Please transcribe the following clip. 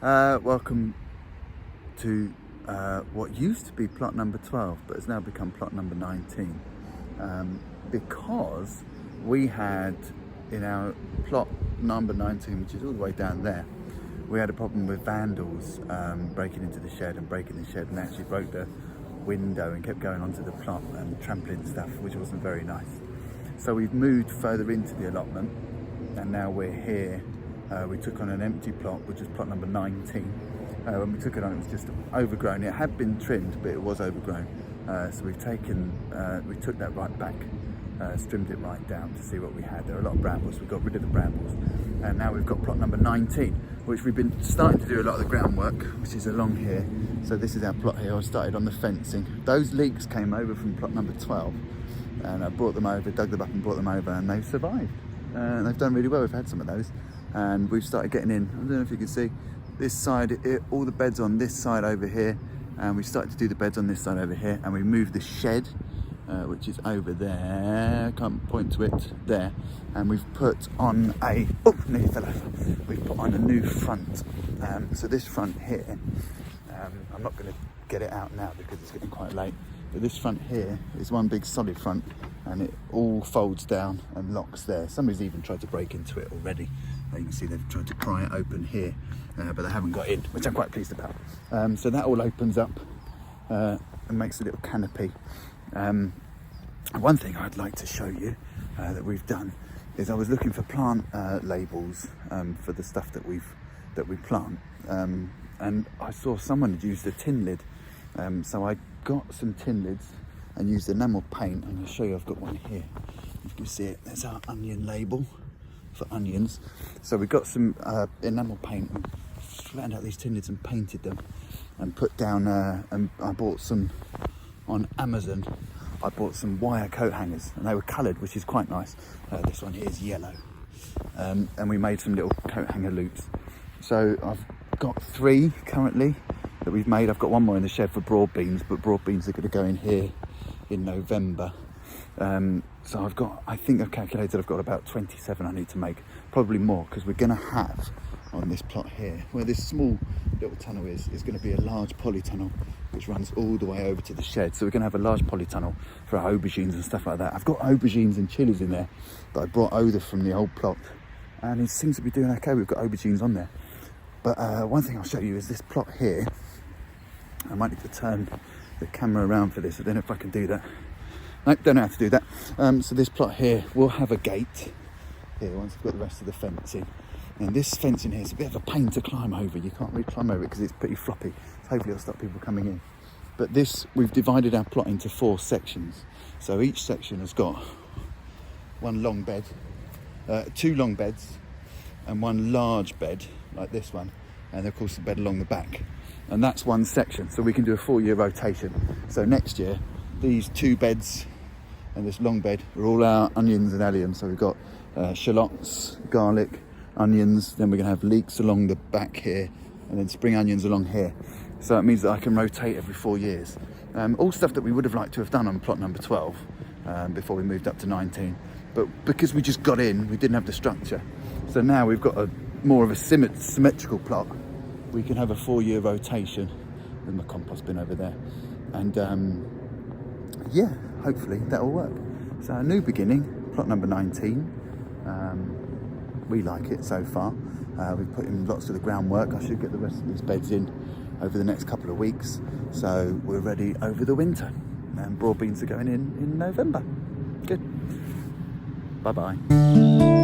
Welcome to what used to be plot number 12 but has now become plot number 19, because we had in our plot number 19, which is all the way down there, we had a problem with vandals breaking into the shed and breaking the shed, and actually broke the window and kept going onto the plot and trampling stuff, which wasn't very nice. So we've moved further into the allotment, and now we're here. We took on an empty plot, which is plot number 19. When we took it on, it was just overgrown. It had been trimmed, but it was overgrown. So we took that right back, trimmed it right down to see what we had. There were a lot of brambles. We got rid of the brambles, and now we've got plot number 19, which we've been starting to do a lot of the groundwork, which is along here. So this is our plot here. I started on the fencing. Those leeks came over from plot number 12, and I brought them over, dug them up and brought them over, and they've survived. They've done really well. We've had some of those, and we've started getting in. I don't know if you can see this side, all the beds on this side over here, and we started to do the beds on this side over here, and we moved the shed, which is over there. I can't point to it there, and we've put on nearly fell over. We've put on a new front. So this front here, I'm not going to get it out now because it's getting quite late. But this front here is one big solid front, and it all folds down and locks there. Somebody's even tried to break into it already. You can see they've tried to pry it open here, but they haven't got in, which I'm quite pleased about. So that all opens up and makes a little canopy. One thing I'd like to show you that we've done is I was looking for plant labels for the stuff that we plant, and I saw someone had used a tin lid. So I got some tin lids and used enamel paint. I'm going to show you, I've got one here. You can see it, there's our onion label for onions. So we got some enamel paint and flattened out these tin lids and painted them and put down, and I bought some on Amazon. I bought some wire coat hangers, and they were coloured, which is quite nice. This one here is yellow. And we made some little coat hanger loops. So I've got 3 currently that we've made. I've got one more in the shed for broad beans, but broad beans are going to go in here in November. So I think I've calculated I've got about 27 I need to make, probably more, because we're going to have on this plot here, where this small little tunnel is going to be a large polytunnel which runs all the way over to the shed. So we're going to have a large polytunnel for our aubergines and stuff like that. I've got aubergines and chilies in there that I brought over from the old plot, and it seems to be doing okay. We've got aubergines on there. But one thing I'll show you is this plot here. I might need to turn the camera around for this. I don't know if I can do that. No, don't know how to do that. So this plot here will have a gate here once I've got the rest of the fencing. And this fencing here is a bit of a pain to climb over. You can't really climb over it because it's pretty floppy. So hopefully it'll stop people coming in. But we've divided our plot into 4 sections. So each section has got one long bed, 2 long beds, and 1 large bed like this one, and of course the bed along the back. And that's one section, so we can do a 4-year rotation. So next year, these 2 beds and this long bed are all our onions and alliums. So we've got shallots, garlic, onions, then we're gonna have leeks along the back here, and then spring onions along here. So it means that I can rotate every 4 years. All stuff that we would have liked to have done on plot number 12 before we moved up to 19. But because we just got in, we didn't have the structure. So now we've got more of a symmetrical plot. We can have a 4-year rotation with my compost bin over there. And yeah, hopefully that'll work. So a new beginning, plot number 19. We like it so far. We've put in lots of the groundwork. I should get the rest of these beds in over the next couple of weeks. So we're ready over the winter. And broad beans are going in November. Good. Bye-bye.